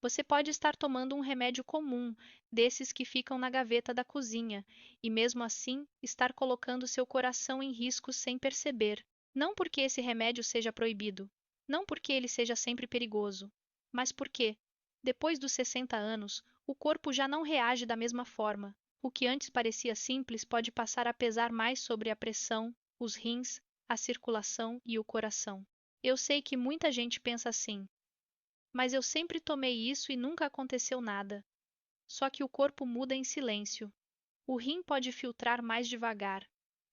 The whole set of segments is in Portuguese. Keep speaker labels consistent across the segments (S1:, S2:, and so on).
S1: Você pode estar tomando um remédio comum, desses que ficam na gaveta da cozinha, e mesmo assim estar colocando seu coração em risco sem perceber. Não porque esse remédio seja proibido, não porque ele seja sempre perigoso, mas porque, depois dos 60 anos, o corpo já não reage da mesma forma. O que antes parecia simples pode passar a pesar mais sobre a pressão, os rins, a circulação e o coração. Eu sei que muita gente pensa assim, mas eu sempre tomei isso e nunca aconteceu nada. Só que o corpo muda em silêncio. O rim pode filtrar mais devagar.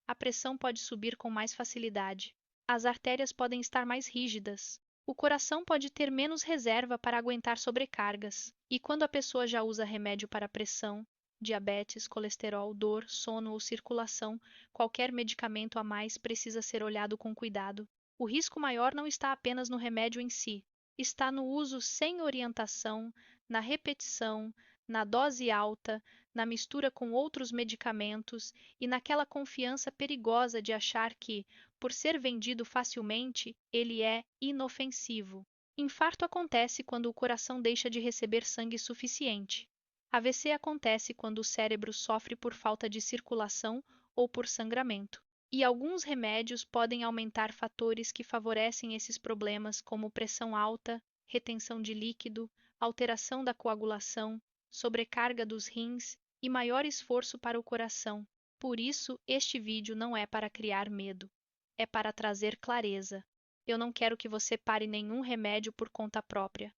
S1: A pressão pode subir com mais facilidade. As artérias podem estar mais rígidas. O coração pode ter menos reserva para aguentar sobrecargas. E quando a pessoa já usa remédio para pressão, diabetes, colesterol, dor, sono ou circulação, qualquer medicamento a mais precisa ser olhado com cuidado. O risco maior não está apenas no remédio em si, está no uso sem orientação, na repetição, na dose alta, na mistura com outros medicamentos e naquela confiança perigosa de achar que, por ser vendido facilmente, ele é inofensivo. Infarto acontece quando o coração deixa de receber sangue suficiente. AVC acontece quando o cérebro sofre por falta de circulação ou por sangramento. E alguns remédios podem aumentar fatores que favorecem esses problemas, como pressão alta, retenção de líquido, alteração da coagulação, sobrecarga dos rins e maior esforço para o coração. Por isso, este vídeo não é para criar medo, é para trazer clareza. Eu não quero que você pare nenhum remédio por conta própria.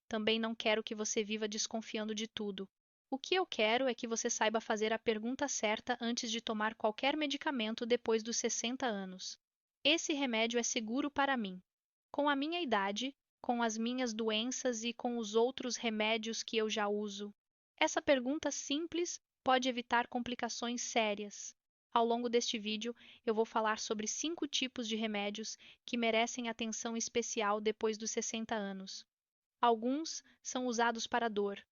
S1: Também não quero que você viva desconfiando de tudo. O que eu quero é que você saiba fazer a pergunta certa antes de tomar qualquer medicamento depois dos 60 anos. Esse remédio é seguro para mim. Com a minha idade, com as minhas doenças e com os outros remédios que eu já uso? Essa pergunta simples pode evitar complicações sérias. Ao longo deste vídeo, eu vou falar sobre 5 tipos de remédios que merecem atenção especial depois dos 60 anos. Alguns são usados para dor,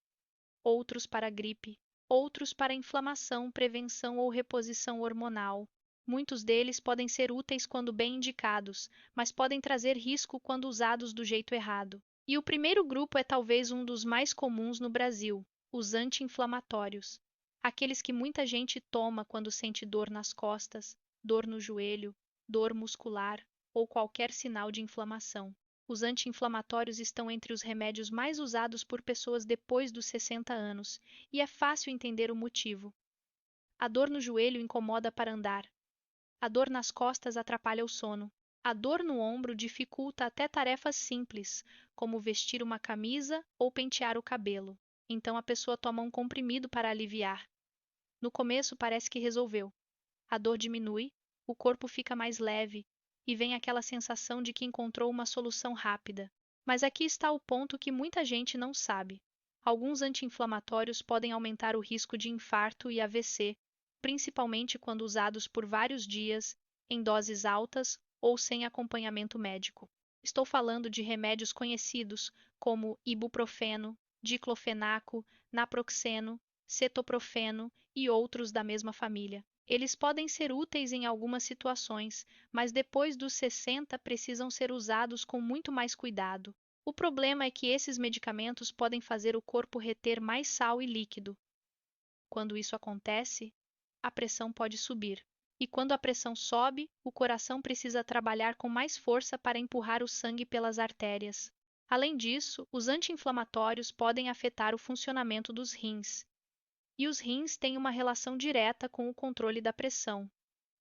S1: outros para gripe, outros para inflamação, prevenção ou reposição hormonal. Muitos deles podem ser úteis quando bem indicados, mas podem trazer risco quando usados do jeito errado. E o primeiro grupo é talvez um dos mais comuns no Brasil, os anti-inflamatórios. Aqueles que muita gente toma quando sente dor nas costas, dor no joelho, dor muscular ou qualquer sinal de inflamação. Os anti-inflamatórios estão entre os remédios mais usados por pessoas depois dos 60 anos, e é fácil entender o motivo. A dor no joelho incomoda para andar. A dor nas costas atrapalha o sono. A dor no ombro dificulta até tarefas simples, como vestir uma camisa ou pentear o cabelo. Então a pessoa toma um comprimido para aliviar. No começo parece que resolveu. A dor diminui, o corpo fica mais leve e vem aquela sensação de que encontrou uma solução rápida. Mas aqui está o ponto que muita gente não sabe. Alguns anti-inflamatórios podem aumentar o risco de infarto e AVC, principalmente quando usados por vários dias, em doses altas ou sem acompanhamento médico. Estou falando de remédios conhecidos como ibuprofeno, diclofenaco, naproxeno, cetoprofeno e outros da mesma família. Eles podem ser úteis em algumas situações, mas depois dos 60 precisam ser usados com muito mais cuidado. O problema é que esses medicamentos podem fazer o corpo reter mais sal e líquido. Quando isso acontece, a pressão pode subir. E quando a pressão sobe, o coração precisa trabalhar com mais força para empurrar o sangue pelas artérias. Além disso, os anti-inflamatórios podem afetar o funcionamento dos rins. E os rins têm uma relação direta com o controle da pressão.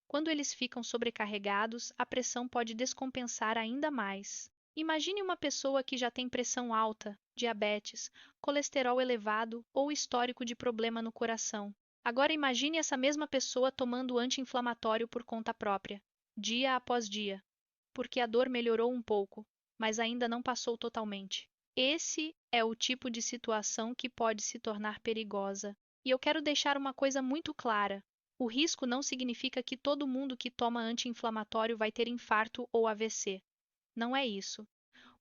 S1: Quando eles ficam sobrecarregados, a pressão pode descompensar ainda mais. Imagine uma pessoa que já tem pressão alta, diabetes, colesterol elevado ou histórico de problema no coração. Agora imagine essa mesma pessoa tomando anti-inflamatório por conta própria, dia após dia, porque a dor melhorou um pouco, mas ainda não passou totalmente. Esse é o tipo de situação que pode se tornar perigosa. E eu quero deixar uma coisa muito clara. O risco não significa que todo mundo que toma anti-inflamatório vai ter infarto ou AVC. Não é isso.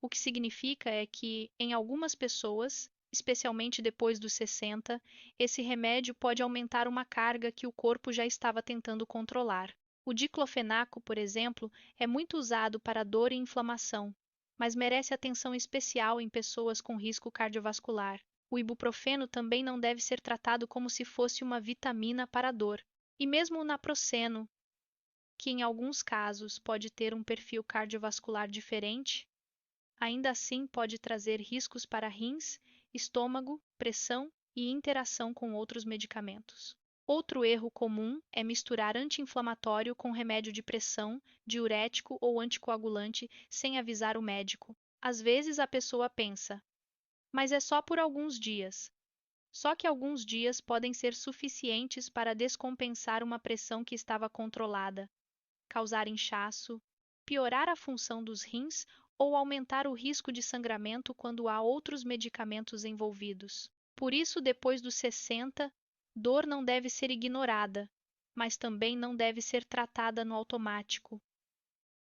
S1: O que significa é que, em algumas pessoas, especialmente depois dos 60, esse remédio pode aumentar uma carga que o corpo já estava tentando controlar. O diclofenaco, por exemplo, é muito usado para dor e inflamação, mas merece atenção especial em pessoas com risco cardiovascular. O ibuprofeno também não deve ser tratado como se fosse uma vitamina para a dor. E mesmo o naproxeno, que em alguns casos pode ter um perfil cardiovascular diferente, ainda assim pode trazer riscos para rins, estômago, pressão e interação com outros medicamentos. Outro erro comum é misturar anti-inflamatório com remédio de pressão, diurético ou anticoagulante sem avisar o médico. Às vezes a pessoa pensa, mas é só por alguns dias. Só que alguns dias podem ser suficientes para descompensar uma pressão que estava controlada, causar inchaço, piorar a função dos rins ou aumentar o risco de sangramento quando há outros medicamentos envolvidos. Por isso, depois dos 60, dor não deve ser ignorada, mas também não deve ser tratada no automático.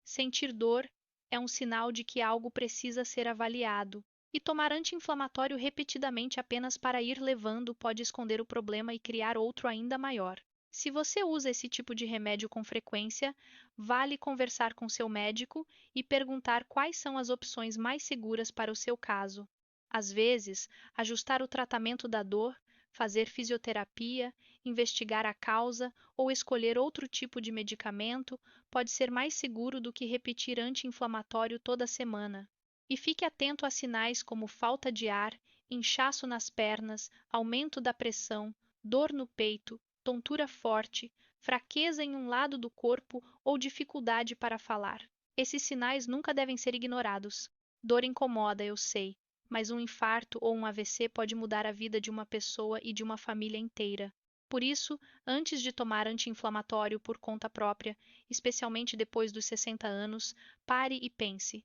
S1: Sentir dor é um sinal de que algo precisa ser avaliado, e tomar anti-inflamatório repetidamente apenas para ir levando pode esconder o problema e criar outro ainda maior. Se você usa esse tipo de remédio com frequência, vale conversar com seu médico e perguntar quais são as opções mais seguras para o seu caso. Às vezes, ajustar o tratamento da dor, fazer fisioterapia, investigar a causa ou escolher outro tipo de medicamento pode ser mais seguro do que repetir anti-inflamatório toda semana. E fique atento a sinais como falta de ar, inchaço nas pernas, aumento da pressão, dor no peito, tontura forte, fraqueza em um lado do corpo ou dificuldade para falar. Esses sinais nunca devem ser ignorados. Dor incomoda, eu sei, mas um infarto ou um AVC pode mudar a vida de uma pessoa e de uma família inteira. Por isso, antes de tomar anti-inflamatório por conta própria, especialmente depois dos 60 anos, pare e pense: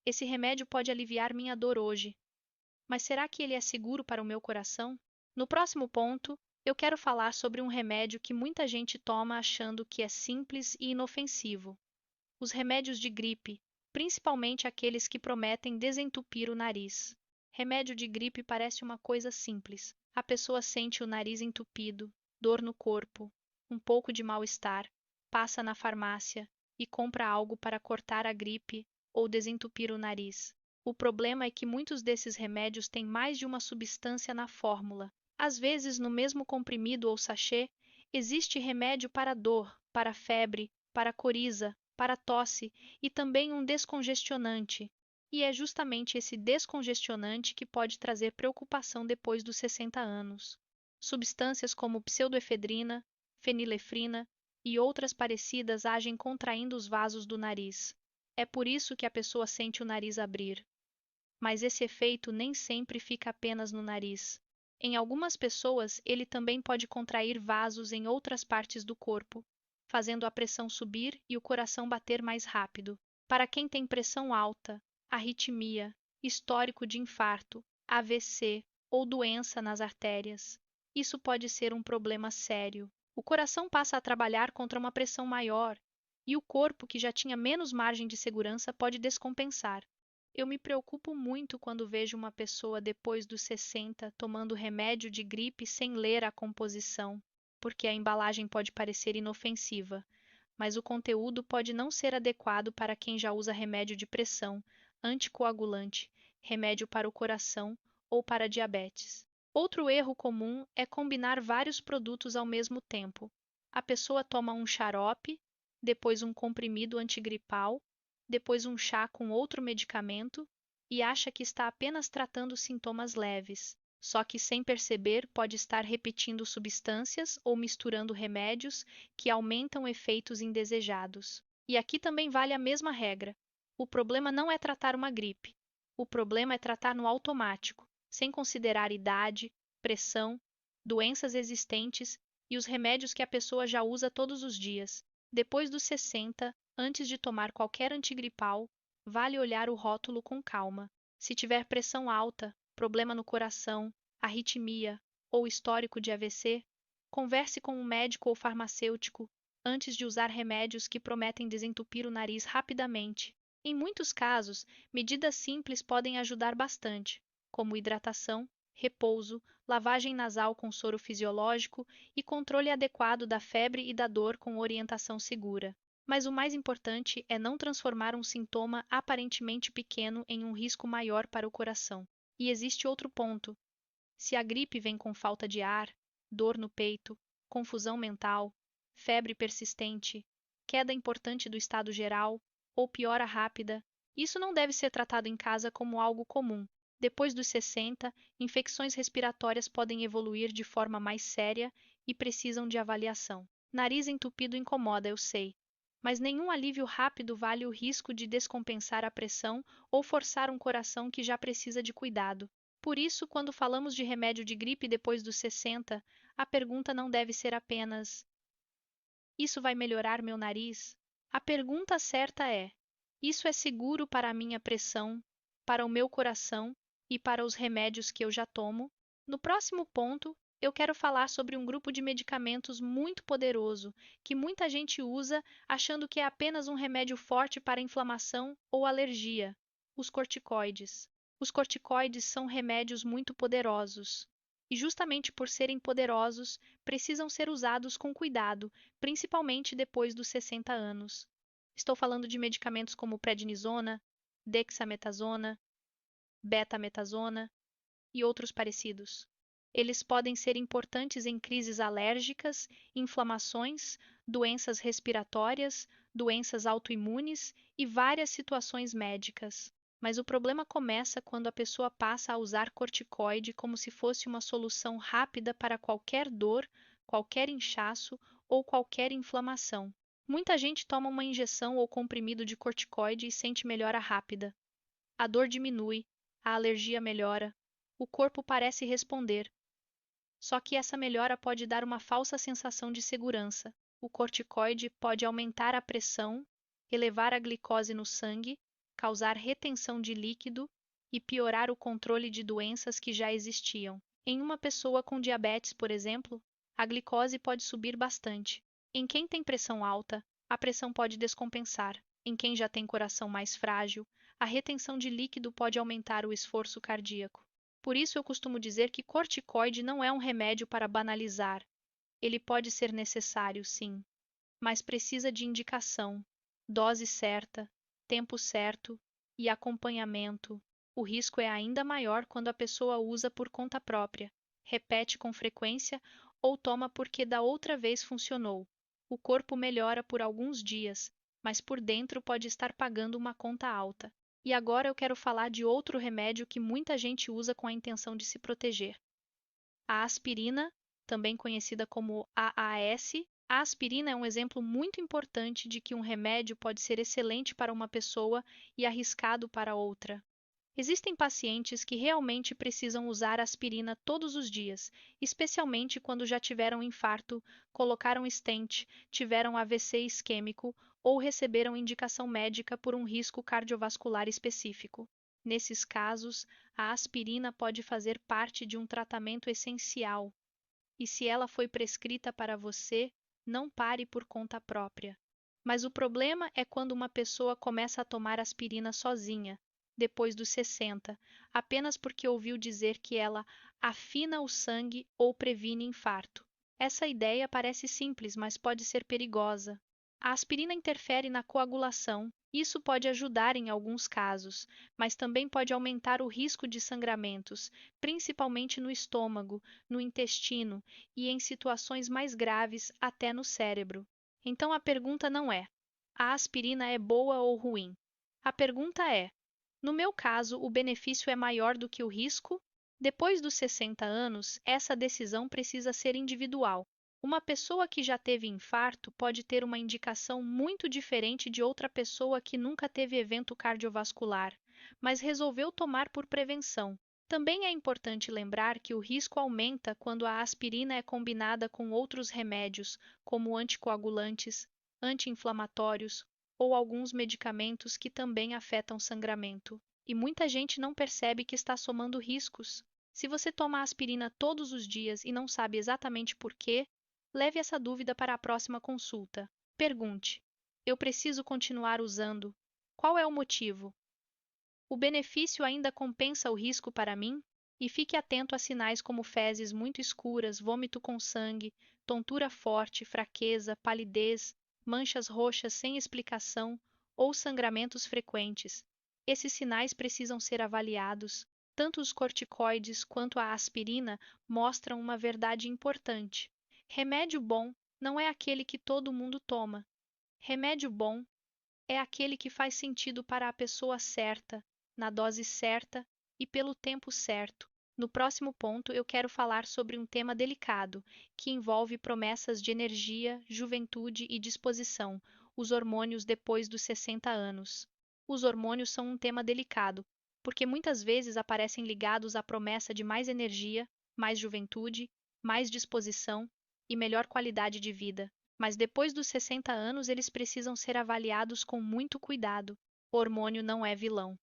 S1: esse remédio pode aliviar minha dor hoje, mas será que ele é seguro para o meu coração? No próximo ponto, eu quero falar sobre um remédio que muita gente toma achando que é simples e inofensivo: os remédios de gripe, principalmente aqueles que prometem desentupir o nariz. Remédio de gripe parece uma coisa simples. A pessoa sente o nariz entupido, dor no corpo, um pouco de mal-estar, passa na farmácia e compra algo para cortar a gripe ou desentupir o nariz. O problema é que muitos desses remédios têm mais de uma substância na fórmula. Às vezes, no mesmo comprimido ou sachê, existe remédio para dor, para febre, para coriza, para tosse e também um descongestionante. E é justamente esse descongestionante que pode trazer preocupação depois dos 60 anos. Substâncias como pseudoefedrina, fenilefrina e outras parecidas agem contraindo os vasos do nariz. É por isso que a pessoa sente o nariz abrir. Mas esse efeito nem sempre fica apenas no nariz. Em algumas pessoas, ele também pode contrair vasos em outras partes do corpo, fazendo a pressão subir e o coração bater mais rápido. Para quem tem pressão alta, arritmia, histórico de infarto, AVC ou doença nas artérias, isso pode ser um problema sério. O coração passa a trabalhar contra uma pressão maior e o corpo, que já tinha menos margem de segurança, pode descompensar. Eu me preocupo muito quando vejo uma pessoa depois dos 60 tomando remédio de gripe sem ler a composição, porque a embalagem pode parecer inofensiva, mas o conteúdo pode não ser adequado para quem já usa remédio de pressão, anticoagulante, remédio para o coração ou para diabetes. Outro erro comum é combinar vários produtos ao mesmo tempo. A pessoa toma um xarope, depois um comprimido antigripal, depois um chá com outro medicamento e acha que está apenas tratando sintomas leves. Só que, sem perceber, pode estar repetindo substâncias ou misturando remédios que aumentam efeitos indesejados. E aqui também vale a mesma regra. O problema não é tratar uma gripe. O problema é tratar no automático, sem considerar idade, pressão, doenças existentes e os remédios que a pessoa já usa todos os dias. Depois dos 60, antes de tomar qualquer antigripal, vale olhar o rótulo com calma. Se tiver pressão alta, problema no coração, arritmia ou histórico de AVC, converse com um médico ou farmacêutico antes de usar remédios que prometem desentupir o nariz rapidamente. Em muitos casos, medidas simples podem ajudar bastante, como hidratação, repouso, lavagem nasal com soro fisiológico e controle adequado da febre e da dor com orientação segura. Mas o mais importante é não transformar um sintoma aparentemente pequeno em um risco maior para o coração. E existe outro ponto. Se a gripe vem com falta de ar, dor no peito, confusão mental, febre persistente, queda importante do estado geral ou piora rápida, isso não deve ser tratado em casa como algo comum. Depois dos 60, infecções respiratórias podem evoluir de forma mais séria e precisam de avaliação. Nariz entupido incomoda, eu sei, mas nenhum alívio rápido vale o risco de descompensar a pressão ou forçar um coração que já precisa de cuidado. Por isso, quando falamos de remédio de gripe depois dos 60, a pergunta não deve ser apenas: isso vai melhorar meu nariz? A pergunta certa é: isso é seguro para a minha pressão, para o meu coração e para os remédios que eu já tomo? No próximo ponto, eu quero falar sobre um grupo de medicamentos muito poderoso que muita gente usa achando que é apenas um remédio forte para inflamação ou alergia: os corticoides. Os corticoides são remédios muito poderosos. E justamente por serem poderosos, precisam ser usados com cuidado, principalmente depois dos 60 anos. Estou falando de medicamentos como prednisona, dexametasona, betametasona e outros parecidos. Eles podem ser importantes em crises alérgicas, inflamações, doenças respiratórias, doenças autoimunes e várias situações médicas. Mas o problema começa quando a pessoa passa a usar corticoide como se fosse uma solução rápida para qualquer dor, qualquer inchaço ou qualquer inflamação. Muita gente toma uma injeção ou comprimido de corticoide e sente melhora rápida. A dor diminui, a alergia melhora, o corpo parece responder. Só que essa melhora pode dar uma falsa sensação de segurança. O corticoide pode aumentar a pressão, elevar a glicose no sangue, causar retenção de líquido e piorar o controle de doenças que já existiam. Em uma pessoa com diabetes, por exemplo, a glicose pode subir bastante. Em quem tem pressão alta, a pressão pode descompensar. Em quem já tem coração mais frágil, a retenção de líquido pode aumentar o esforço cardíaco. Por isso eu costumo dizer que corticoide não é um remédio para banalizar. Ele pode ser necessário, sim, mas precisa de indicação, dose certa, tempo certo e acompanhamento. O risco é ainda maior quando a pessoa usa por conta própria, repete com frequência ou toma porque da outra vez funcionou. O corpo melhora por alguns dias, mas por dentro pode estar pagando uma conta alta. E agora eu quero falar de outro remédio que muita gente usa com a intenção de se proteger. A aspirina, também conhecida como AAS. A aspirina é um exemplo muito importante de que um remédio pode ser excelente para uma pessoa e arriscado para outra. Existem pacientes que realmente precisam usar aspirina todos os dias, especialmente quando já tiveram infarto, colocaram stent, tiveram AVC isquêmico ou receberam indicação médica por um risco cardiovascular específico. Nesses casos, a aspirina pode fazer parte de um tratamento essencial. E se ela foi prescrita para você, não pare por conta própria. Mas o problema é quando uma pessoa começa a tomar aspirina sozinha, depois dos 60, apenas porque ouviu dizer que ela afina o sangue ou previne infarto. Essa ideia parece simples, mas pode ser perigosa. A aspirina interfere na coagulação. Isso pode ajudar em alguns casos, mas também pode aumentar o risco de sangramentos, principalmente no estômago, no intestino e em situações mais graves, até no cérebro. Então a pergunta não é: a aspirina é boa ou ruim? A pergunta é: no meu caso, o benefício é maior do que o risco? Depois dos 60 anos, essa decisão precisa ser individual. Uma pessoa que já teve infarto pode ter uma indicação muito diferente de outra pessoa que nunca teve evento cardiovascular, mas resolveu tomar por prevenção. Também é importante lembrar que o risco aumenta quando a aspirina é combinada com outros remédios, como anticoagulantes, anti-inflamatórios ou alguns medicamentos que também afetam sangramento. E muita gente não percebe que está somando riscos. Se você toma aspirina todos os dias e não sabe exatamente por quê, leve essa dúvida para a próxima consulta. Pergunte: eu preciso continuar usando? Qual é o motivo? O benefício ainda compensa o risco para mim? E fique atento a sinais como fezes muito escuras, vômito com sangue, tontura forte, fraqueza, palidez, manchas roxas sem explicação ou sangramentos frequentes. Esses sinais precisam ser avaliados. Tanto os corticoides quanto a aspirina mostram uma verdade importante. Remédio bom não é aquele que todo mundo toma. Remédio bom é aquele que faz sentido para a pessoa certa, na dose certa e pelo tempo certo. No próximo ponto, eu quero falar sobre um tema delicado, que envolve promessas de energia, juventude e disposição, os hormônios depois dos 60 anos. Os hormônios são um tema delicado, porque muitas vezes aparecem ligados à promessa de mais energia, mais juventude, mais disposição e melhor qualidade de vida. Mas depois dos 60 anos, eles precisam ser avaliados com muito cuidado. O hormônio não é vilão.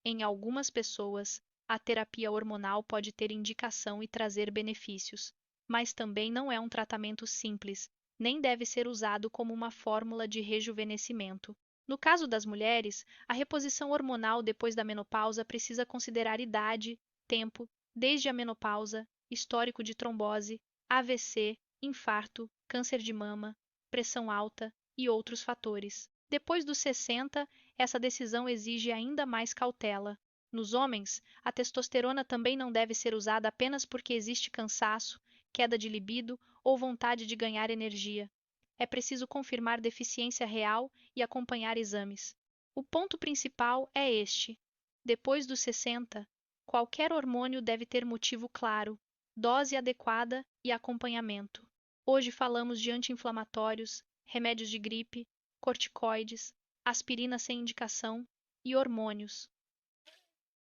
S1: Em algumas pessoas, a terapia hormonal pode ter indicação e trazer benefícios, mas também não é um tratamento simples, nem deve ser usado como uma fórmula de rejuvenescimento. No caso das mulheres, a reposição hormonal depois da menopausa precisa considerar idade, tempo, desde a menopausa, histórico de trombose, AVC, infarto, câncer de mama, pressão alta e outros fatores. Depois dos 60, essa decisão exige ainda mais cautela. Nos homens, a testosterona também não deve ser usada apenas porque existe cansaço, queda de libido ou vontade de ganhar energia. É preciso confirmar deficiência real e acompanhar exames. O ponto principal é este: depois dos 60, qualquer hormônio deve ter motivo claro, dose adequada e acompanhamento. Hoje falamos de anti-inflamatórios, remédios de gripe, corticoides, aspirina sem indicação e hormônios.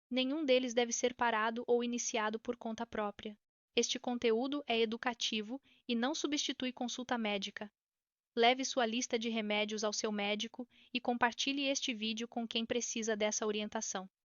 S1: Nenhum deles deve ser parado ou iniciado por conta própria. Este conteúdo é educativo e não substitui consulta médica. Leve sua lista de remédios ao seu médico e compartilhe este vídeo com quem precisa dessa orientação.